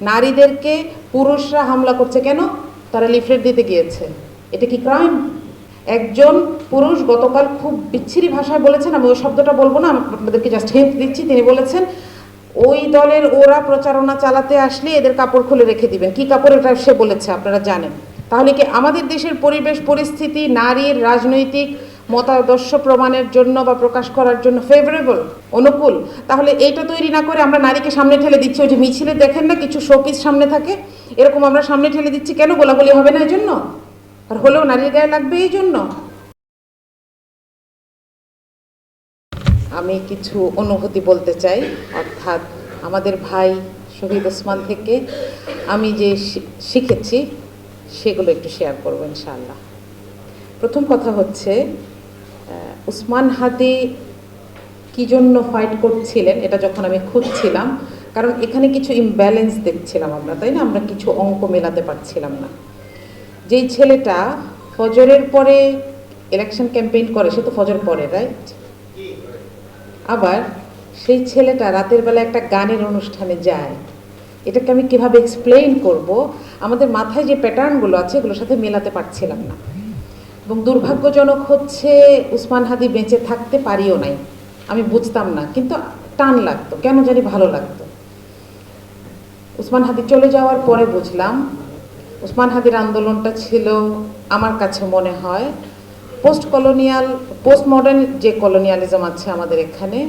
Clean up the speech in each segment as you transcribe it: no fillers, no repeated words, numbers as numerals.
নারীদেরকে পুরুষরা হামলা করছে কেন? তারা লিফলেট দিতে গিয়েছে। এটা কি ক্রাইম? একজন পুরুষ গতকাল খুব বিচ্ছিরি ভাষায় বলেছেন, আমি ওই শব্দটা বলবো না, আপনাদেরকে জাস্ট হিন্ট দিচ্ছি। তিনি বলেছেন ওই দলের ওরা প্রচারণা চালাতে আসলে এদের কাপড় খুলে রেখে দিবেন। কি কাপড় এটা সে বলেছে আপনারা জানেন। তাহলে কি আমাদের দেশের পরিবেশ পরিস্থিতি নারীর রাজনৈতিক মতাদর্শ প্রমাণের জন্য বা প্রকাশ করার জন্য ফেভারেবল, অনুকূল? তাহলে এইটা তৈরি না করে আমরা নারীকে সামনে ঠেলে দিচ্ছি। ওই যে মিছিলে দেখেন না কিছু শোপিস সামনে থাকে, এরকম আমরা সামনে ঠেলে দিচ্ছি কেন? গোলাগুলি হবে না এই জন্য? আর হলেও নারীর গায়ে লাগবে এই জন্য? আমি কিছু অনুভূতি বলতে চাই, অর্থাৎ আমাদের ভাই শহীদ ওসমান থেকে আমি যে শিখেছি সেগুলো একটু শেয়ার করবো ইনশাআল্লাহ। প্রথম কথা হচ্ছে ওসমান হাদি কী জন্য ফাইট করছিলেন এটা যখন আমি খুঁজছিলাম, কারণ এখানে কিছু ইমব্যালেন্স দেখছিলাম আমরা, তাই না? আমরা কিছু অঙ্ক মেলাতে পারছিলাম না। যেই ছেলেটা ফজরের পরে ইলেকশন ক্যাম্পেইন করে, সে তো ফজর পরে, রাইট? আবার সেই ছেলেটা রাতের বেলা একটা গানের অনুষ্ঠানে যায়। এটাকে আমি কিভাবে এক্সপ্লেইন করব? আমাদের মাথায় যে প্যাটার্নগুলো আছে এগুলোর সাথে মেলাতে পারছিলাম না। এবং দুর্ভাগ্যজনক হচ্ছে ওসমান হাদি বেঁচে থাকতে পারিও নাই। আমি বুঝতাম না, কিন্তু টান লাগতো, কেন জানি ভালো লাগতো। ওসমান হাদি চলে যাওয়ার পরে বুঝলাম ওসমান হাদির আন্দোলনটা ছিল আমার কাছে মনে হয় পোস্ট মডার্ন যে কলোনিয়ালিজম আছে আমাদের এখানে,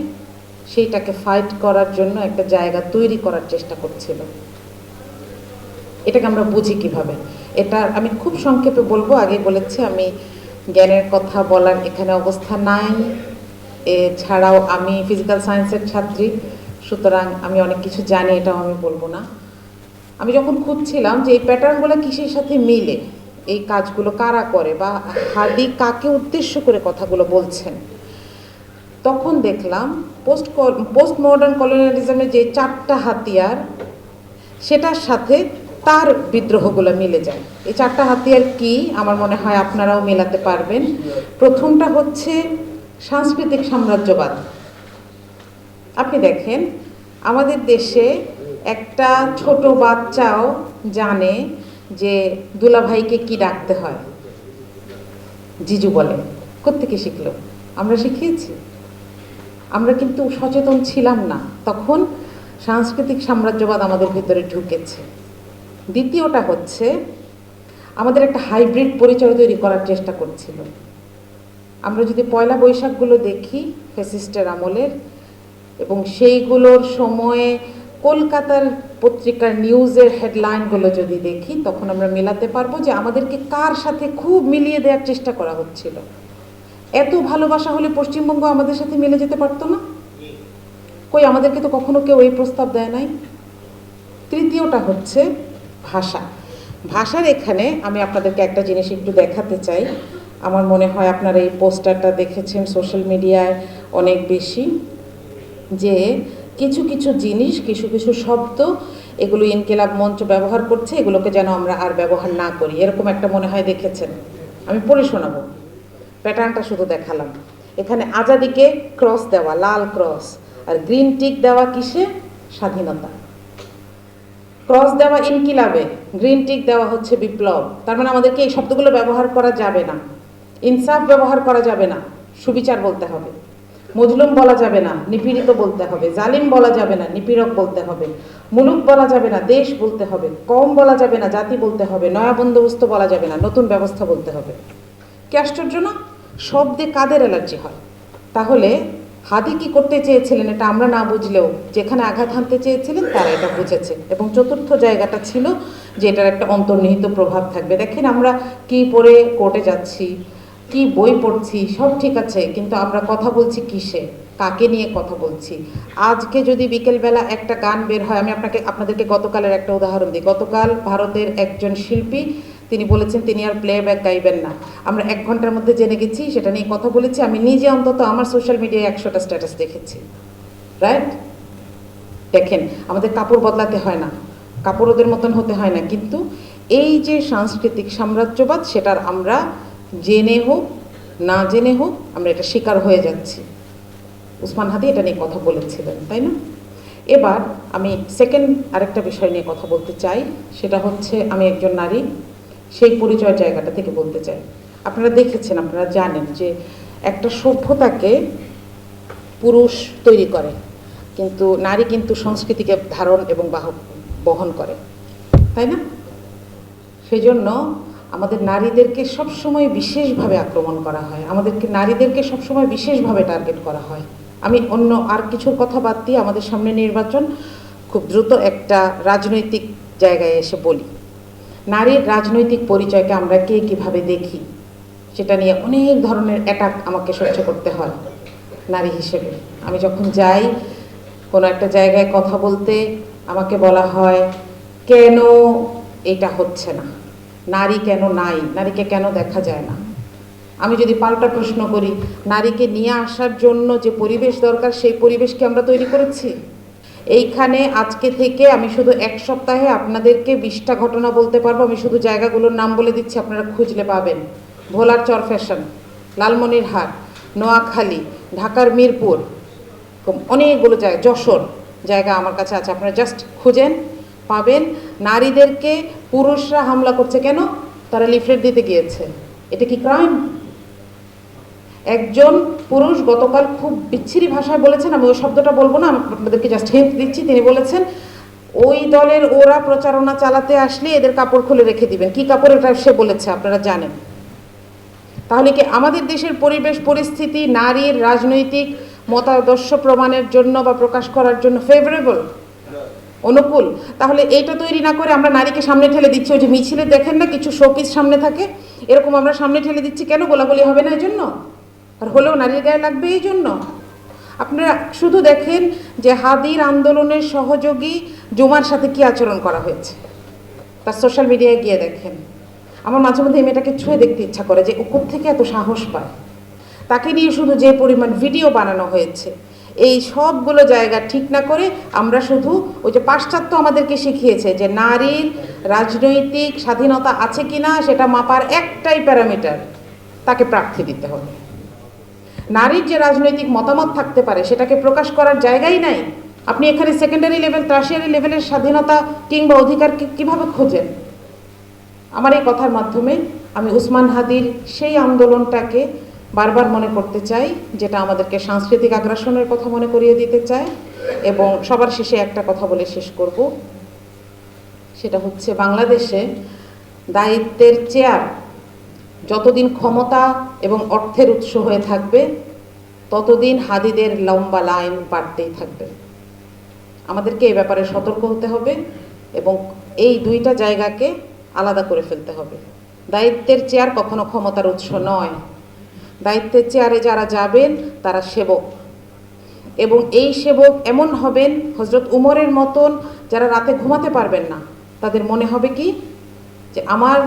সেইটাকে ফাইট করার জন্য একটা জায়গা তৈরি করার চেষ্টা করছিল। এটাকে আমরা বুঝি কিভাবে, এটা আমি খুব সংক্ষেপে বলবো। আগে বলেছি আমি জ্ঞানের কথা বলার এখানে অবস্থা নাই, এছাড়াও আমি ফিজিক্যাল সায়েন্সের ছাত্রী, সুতরাং আমি অনেক কিছু জানি, এটাও আমি বলবো না। আমি যখন খুঁজছিলাম যে এই প্যাটার্নগুলো কিসের সাথে মিলে, এই কাজগুলো কারা করে, বা হাদি কাকে উদ্দেশ্য করে কথাগুলো বলছেন, তখন দেখলাম পোস্ট মডার্ন কলোনিয়ালিজমের যে 4টা হাতিয়ার, সেটার সাথে তার বিদ্রোহগুলো মিলে যায়। এই 4টা হাতিয়ার কি আমার মনে হয় আপনারাও মেলাতে পারবেন। প্রথমটা হচ্ছে সাংস্কৃতিক সাম্রাজ্যবাদ। আপনি দেখেন আমাদের দেশে একটা ছোট বাচ্চাও জানে যে দুলাভাইকে কি ডাকতে হয়, জিজু বলে। কোত্থেকে শিখলো? আমরা শিখিয়েছি। আমরা কিন্তু সচেতন ছিলাম না, তখন সাংস্কৃতিক সাম্রাজ্যবাদ আমাদের ভিতরে ঢুকেছে। দ্বিতীয়টা হচ্ছে আমাদের একটা হাইব্রিড পরিচয় তৈরি করার চেষ্টা করছিল। আমরা যদি পয়লা বৈশাখগুলো দেখি ফ্যাসিস্টের আমলের, এবং সেইগুলোর সময়ে কলকাতার পত্রিকার নিউজের হেডলাইনগুলো যদি দেখি, তখন আমরা মেলাতে পারবো যে আমাদেরকে কার সাথে খুব মিলিয়ে দেওয়ার চেষ্টা করা হচ্ছিল। এত ভালোবাসা হলে পশ্চিমবঙ্গ আমাদের সাথে মিলে যেতে পারতো না? কই, আমাদেরকে তো কখনো কেউ এই প্রস্তাব দেয় নাই। তৃতীয়টা হচ্ছে ভাষা। ভাষার এখানে আমি আপনাদেরকে একটা জিনিস একটু দেখাতে চাই। আমার মনে হয় আপনারা এই পোস্টারটা দেখেছেন সোশ্যাল মিডিয়ায় অনেক বেশি, যে কিছু কিছু জিনিস, কিছু কিছু শব্দ, এগুলো ইনকিলাব মঞ্চ ব্যবহার করছে, এগুলোকে যেন আমরা আর ব্যবহার না করি, এরকম একটা মনে হয় দেখেছেন। আমি পড়ে শোনাবো, প্যাটার্নটা শুধু দেখালাম। এখানে আজাদিকে ক্রস দেওয়া, লাল ক্রস, আর গ্রিন টিক দেওয়া কিসে? স্বাধীনতা। ক্রস দেওয়া ইনকিলাবে, গ্রিন টিক দেওয়া হচ্ছে বিপ্লব। তার মানে আমাদেরকে এই শব্দগুলো ব্যবহার করা যাবে না। ইনসাফ ব্যবহার করা যাবে না, সুবিচার বলতে হবে। মজলুম বলা যাবে না, নিপীড়িত বলতে হবে। জালিম বলা যাবে না, নিপীড়ক বলতে হবে। মুলুক বলা যাবে না, দেশ বলতে হবে। কম বলা যাবে না, জাতি বলতে হবে। নয়া বন্দোবস্ত বলা যাবে না, নতুন ব্যবস্থা বলতে হবে। কি আশ্চর্য না? শব্দে কাদের অ্যালার্জি হয়? তাহলে হাদি কি করতে চেয়েছিলেন এটা আমরা না বুঝলেও যেখানে আঘাত হানতে চেয়েছিলেন তারা এটা বুঝেছে। এবং চতুর্থ জায়গাটা ছিল যে এটার একটা অন্তর্নিহিত প্রভাব থাকবে। দেখেন আমরা কি পড়ে কোর্টে যাচ্ছি, কি বই পড়ছি, সব ঠিক আছে, কিন্তু আমরা কথা বলছি কিসে, কাকে নিয়ে কথা বলছি? আজকে যদি বিকেলবেলা একটা গান বের হয়, আমি আপনাদেরকে গতকালের একটা উদাহরণ দিই। গতকাল ভারতের একজন শিল্পী তিনি বলেছেন তিনি আর প্লেব্যাক গাইবেন না। আমরা 1 ঘন্টার মধ্যে জেনে গেছি, সেটা নিয়ে কথা বলেছি। আমি নিজে অন্তত আমার সোশ্যাল মিডিয়ায় 100টা স্ট্যাটাস দেখেছি, রাইট? দেখেন আমাদের কাপড় বদলাতে হয় না, কাপড় ওদের মতন হতে হয় না, কিন্তু এই যে সাংস্কৃতিক সাম্রাজ্যবাদ, সেটার আমরা জেনে হোক না জেনে হোক আমরা এটা শিকার হয়ে যাচ্ছি। ওসমান হাদি এটা নিয়ে কথা বলেছিলেন, তাই না? এবার আমি সেকেন্ড আরেকটা বিষয় নিয়ে কথা বলতে চাই, সেটা হচ্ছে আমি একজন নারী, সেই পরিচয় জায়গাটা থেকে বলতে চাই। আপনারা দেখেছেন, আপনারা জানেন যে একটা সভ্যতাকে পুরুষ তৈরি করে, কিন্তু নারী কিন্তু সংস্কৃতিকে ধারণ এবং বহন করে, তাই না? সেই জন্য আমাদের নারীদেরকে সবসময় বিশেষভাবে আক্রমণ করা হয়, আমাদেরকে নারীদেরকে সবসময় বিশেষভাবে টার্গেট করা হয়। আমি অন্য আর কিছুর কথা বাদ দিয়ে আমাদের সামনে নির্বাচন, খুব দ্রুত একটা রাজনৈতিক জায়গায় এসে বলি, নারীর রাজনৈতিক পরিচয়কে আমরা কে কীভাবে দেখি সেটা নিয়ে অনেক ধরনের অ্যাটাক আমাকে সহ্য করতে হয় নারী হিসেবে। আমি যখন যাই কোনো একটা জায়গায় কথা বলতে, আমাকে বলা হয় কেন এটা হচ্ছে না, নারী কেন নাই, নারীকে কেন দেখা যায় না। আমি যদি পাল্টা প্রশ্ন করি, নারীকে নিয়ে আসার জন্য যে পরিবেশ দরকার সেই পরিবেশকে আমরা তৈরি করেছি? এইখানে আজকে থেকে আমি শুধু এক সপ্তাহে আপনাদেরকে 20টা ঘটনা বলতে পারবো। আমি শুধু জায়গাগুলোর নাম বলে দিচ্ছি, আপনারা খুঁজলে পাবেন। ভোলার চর ফ্যাশন, লালমনিরহাট, নোয়াখালী, ঢাকার মিরপুর, অনেকগুলো জায়গা, যশোর জায়গা আমার কাছে আছে, আপনারা জাস্ট খুঁজেন পাবেন। নারীদেরকে পুরুষরা হামলা করছে কেন? তারা লিফলেট দিতে গিয়েছে। এটা কি ক্রাইম? একজন পুরুষ গতকাল খুব বিচ্ছিরি ভাষায় বলেছেন, আমি ওই শব্দটা বলবো না, আপনাদেরকে জাস্ট হিন্ট দিচ্ছি। তিনি বলেছেন ওই দলের ওরা প্রচারণা চালাতে আসলে এদের কাপড় খুলে রেখে দিবেন। কি কাপড় এটা সে বলেছে আপনারা জানেন। তাহলে কি আমাদের দেশের পরিবেশ পরিস্থিতি নারীর রাজনৈতিক মতাদর্শ প্রমাণের জন্য বা প্রকাশ করার জন্য ফেভারেবল, অনুকূল? তাহলে এইটা তৈরি না করে আমরা নারীকে সামনে ঠেলে দিচ্ছি। ওই যে মিছিলে দেখেন না কিছু শোপিস সামনে থাকে, এরকম আমরা সামনে ঠেলে দিচ্ছি কেন? গোলাগুলি হবে না এই জন্য? আর হলেও নারীর গায়ে লাগবে এই জন্য? আপনারা শুধু দেখেন যে হাদির আন্দোলনের সহযোগী জুমার সাথে কি আচরণ করা হয়েছে, তার সোশ্যাল মিডিয়ায় গিয়ে দেখেন। আমার মাঝে মধ্যে এই মেয়েটাকে ছুঁয়ে দেখতে ইচ্ছা করে যে ও কোত্থেকে এত সাহস পায়। তাকে নিয়ে শুধু যে পরিমাণ ভিডিও বানানো হয়েছে, এই সবগুলো জায়গা ঠিক না করে আমরা শুধু ওই যে পাশ্চাত্য আমাদেরকে শিখিয়েছে যে নারীর রাজনৈতিক স্বাধীনতা আছে কিনা সেটা মাপার একটাই প্যারামিটার, তাকে প্রার্থী দিতে হবে। নারীর যে রাজনৈতিক মতামত থাকতে পারে সেটাকে প্রকাশ করার জায়গাই নাই। আপনি এখানে সেকেন্ডারি লেভেল, টার্সিয়ারি লেভেলের স্বাধীনতা কিংবা অধিকারকে কিভাবে খোঁজেন? আমার এই কথার মাধ্যমে আমি উসমান হাদির সেই আন্দোলনটাকে বারবার মনে করতে চাই, যেটা আমাদেরকে সাংস্কৃতিক আগ্রাসনের কথা মনে করিয়ে দিতে চায়। এবং সবার শেষে একটা কথা বলে শেষ করব, সেটা হচ্ছে বাংলাদেশে দায়িত্বের চেয়ার যতদিন ক্ষমতা এবং অর্থের উৎস হয়ে থাকবে ততদিন হাদিদের লম্বা লাইন বাড়তেই থাকবে। আমাদেরকে এই ব্যাপারে সতর্ক হতে হবে এবং এই দুইটা জায়গাকে আলাদা করে ফেলতে হবে। দায়িত্বের চেয়ার কখনো ক্ষমতার উৎস নয়। দায়িত্বের চেয়ারে যারা যাবেন তারা সেবক, এবং এই সেবক এমন হবেন হজরত উমরের মতন, যারা রাতে ঘুমাতে পারবেন না তাদের মনে হবে কি যে আমার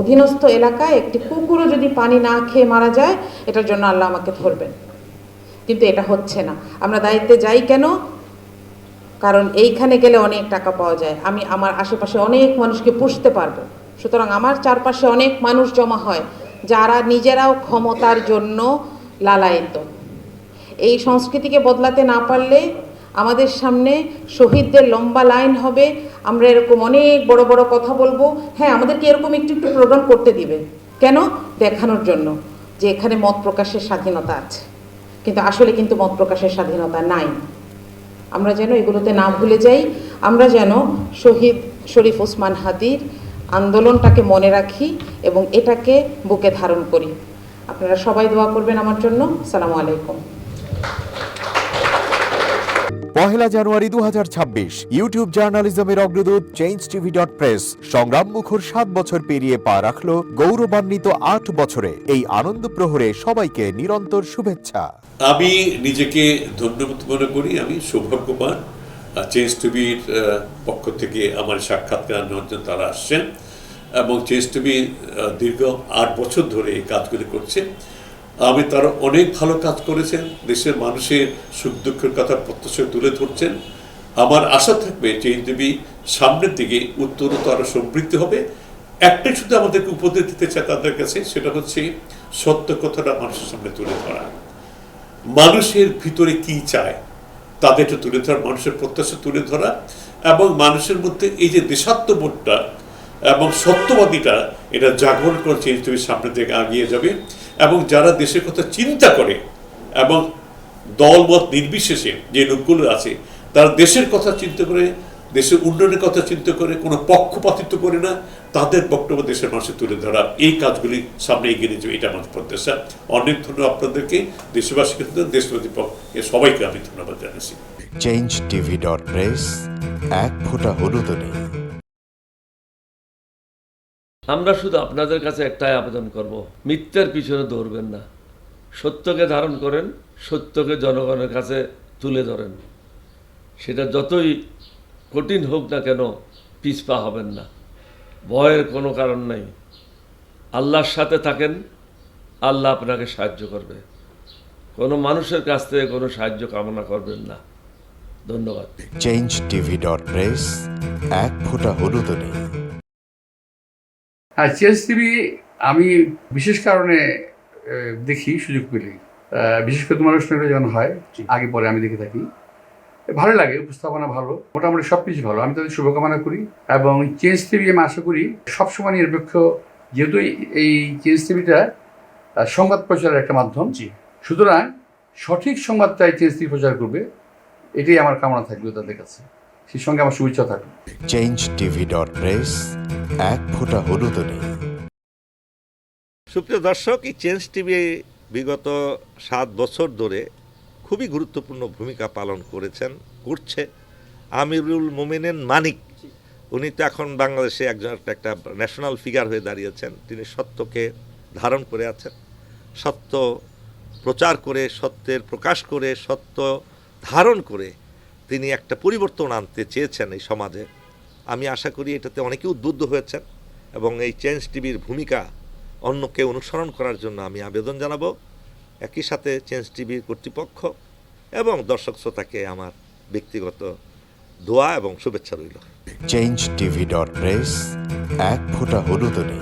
অধীনস্থ এলাকায় একটি কুকুরও যদি পানি না খেয়ে মারা যায় এটার জন্য আল্লাহ আমাকে ধরবেন। কিন্তু এটা হচ্ছে না। আমরা দায়িত্বে যাই কেন? কারণ এইখানে গেলে অনেক টাকা পাওয়া যায়, আমি আমার আশেপাশে অনেক মানুষকে পুষতে পারবো। সুতরাং আমার চারপাশে অনেক মানুষ জমা হয় যারা নিজেরাও ক্ষমতার জন্য লালায়িত। এই সংস্কৃতিকে বদলাতে না পারলে আমাদের সামনে শহীদদের লম্বা লাইন হবে। আমরা এরকম অনেক বড় বড় কথা বলবো। হ্যাঁ, আমাদেরকে এরকম একটু একটু প্রোগ্রাম করতে দিবে, কেন? দেখানোর জন্য যে এখানে মত প্রকাশের স্বাধীনতা আছে, কিন্তু আসলে কিন্তু মত প্রকাশের স্বাধীনতা নাই। আমরা যেন এগুলোতে না ভুলে যাই, আমরা যেন শহীদ শরীফ ওসমান হাদির আন্দোলনটাকে মনে রাখি এবং এটাকে বুকে ধারণ করি। আপনারা সবাই দোয়া করবেন আমার জন্য। আসসালামু আলাইকুম। 1 জানুয়ারি 2026 ইউটিউব জার্নালিজমের অগ্রদূত changeTV.press সংগ্রাম মুখর 7 বছর পেরিয়ে পা রাখলো গৌরবান্বিত 8 বছরে। এই আনন্দ প্রহরে সবাইকে নিরন্তর শুভেচ্ছা। আমি নিজেকে ধন্যবাদ মনে করি, আমি সৌভাগ্যবান। চেঞ্জ টিভির পক্ষ থেকে আমার সাক্ষাৎকার নেওয়ার জন্য তারা আসছেন এবং চেঞ্জ টিভি দীর্ঘ 8 বছর ধরে এই কাজগুলি করছে। আমি তারা অনেক ভালো কাজ করেছেন, দেশের মানুষের সুখ দুঃখের কথা প্রত্যক্ষ তুলে ধরছেন। আমার আশা থাকবে চেঞ্জ টিভি সামনের দিকে উত্তরোত্তর আরও সমৃদ্ধ হবে। একটাই শুধু আমাদেরকে উপদেশ দিতে চায় তাদের কাছে, সেটা হচ্ছে সত্য কথাটা মানুষের সামনে তুলে ধরা। মানুষের ভিতরে কি চায় তাদেরটা তুলে ধরা, মানুষের প্রত্যাশা তুলে ধরা, এবং মানুষের মধ্যে এই যে দেশাত্মবোধটা এবং সত্যবাদীটা, এটা জাগরণ করে চেঞ্জ টিভির সামনে থেকে এগিয়ে যাবে। এবং যারা দেশের কথা চিন্তা করে এবং দলমত নির্বিশেষে যে লোকগুলো আছে, তারা দেশের কথা চিন্তা করে, দেশের উন্নয়নের কথা চিন্তা করে, কোনো পক্ষপাতিত্ব করে না, তাদের বক্তব্য দেশের মানুষের তুলে ধরা, এই কাজগুলি সামনে এগিয়ে নিয়ে যাবে, এটা আমাদের প্রত্যাশা। অনেক ধন্যবাদ আপনাদেরকে, দেশবাসীকে, দেশবাসী পক্ষে সবাইকে আমি ধন্যবাদ জানাচ্ছি। changetv.press, এক ফোঁটা হলুদও নেই। আমরা শুধু আপনাদের কাছে একটাই আবেদন করব, মিথ্যার পিছনে দৌড়বেন না, সত্যকে ধারণ করেন, সত্যকে জনগণের কাছে তুলে ধরেন। সেটা যতই কঠিন হোক না কেন, পিছপা হবেন না, ভয়ের কোনো কারণ নেই। আল্লাহর সাথে থাকেন, আল্লাহ আপনাকে সাহায্য করবে। কোনো মানুষের কাছ থেকে কোনো সাহায্য কামনা করবেন না। ধন্যবাদ। changetv.press, এক ফোঁটা হলুদও নেই। হ্যাঁ, চেঞ্জ টিভি আমি বিশেষ কারণে দেখি সুযোগ পেলে, বিশেষ করে তোমার অনুষ্ঠানটা যখন হয় আগে পরে আমি দেখে থাকি, ভালো লাগে, উপস্থাপনা ভালো, মোটামুটি সব কিছু ভালো। আমি তাদের শুভকামনা করি এবং চেঞ্জ টিভি আমি আশা করি সবসময় নিরপেক্ষ, যেহেতু এই চেঞ্জ টিভিটা সংবাদ প্রচারের একটা মাধ্যম, সুতরাং সঠিক সংবাদটাই চেঞ্জ টিভি প্রচার করবে, এটাই আমার কামনা থাকবে তাদের কাছে, সেই সঙ্গে আমার শুভেচ্ছা থাকবে। changetv.press, এক ফোঁটা হলুদও নেই। সুপ্রিয় দর্শক, এই চেঞ্জ টিভি বিগত 7 বছর ধরে খুবই গুরুত্বপূর্ণ ভূমিকা পালন করছে আমিরুল মোমিনিন মানিক। উনি তো এখন বাংলাদেশে একটা ন্যাশনাল ফিগার হয়ে দাঁড়িয়েছেন। তিনি সত্যকে ধারণ করে আছেন, সত্য প্রচার করে, সত্যের প্রকাশ করে, সত্য ধারণ করে তিনি একটা পরিবর্তন আনতে চেয়েছেন এই সমাজে। আমি আশা করি এটাতে অনেকে উদ্বুদ্ধ হয়েছেন এবং এই চেঞ্জ টিভির ভূমিকা অন্যকে অনুসরণ করার জন্য আমি আবেদন জানাবো। একই সাথে চেঞ্জ টিভির কর্তৃপক্ষ এবং দর্শক শ্রোতাকে আমার ব্যক্তিগত দোয়া এবং শুভেচ্ছা রইল। changetv.press, এক ফোঁটা হলুদও নেই।